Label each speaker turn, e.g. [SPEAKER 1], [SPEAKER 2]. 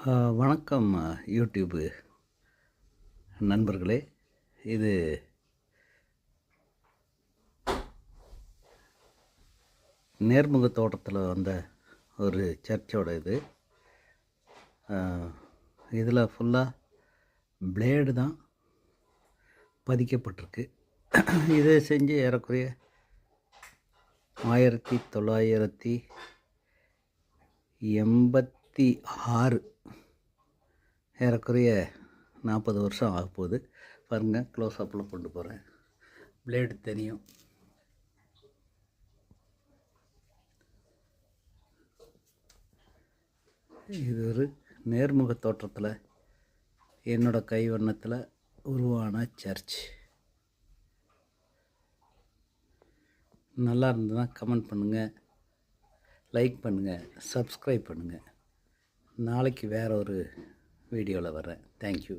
[SPEAKER 1] வணக்கம் யூடியூபு நண்பர்களே. இது நேர்முக தோட்டத்தில் வந்த ஒரு சர்ச்சோட இதில் ஃபுல்லாக பிளேடு தான் பதிக்கப்பட்டிருக்கு. இதை செஞ்சு ஏறக்குறைய 1986 ஏறக்குறைய 40 வருஷம் ஆகப்போகுது. பாருங்கள், க்ளோஸ் அப்பில் கொண்டு போகிறேன். பிளேடு தெரியும். இது ஒரு நேர்முக தோற்றத்தில் என்னோடய கைவண்ணத்தில் உருவான சர்ச். நல்லா இருந்ததுன்னா கமெண்ட் பண்ணுங்கள், லைக் பண்ணுங்கள், சப்ஸ்கிரைப் பண்ணுங்கள். நாளைக்கு வேறு ஒரு வீடியோவில் வரேன். தேங்க்யூ.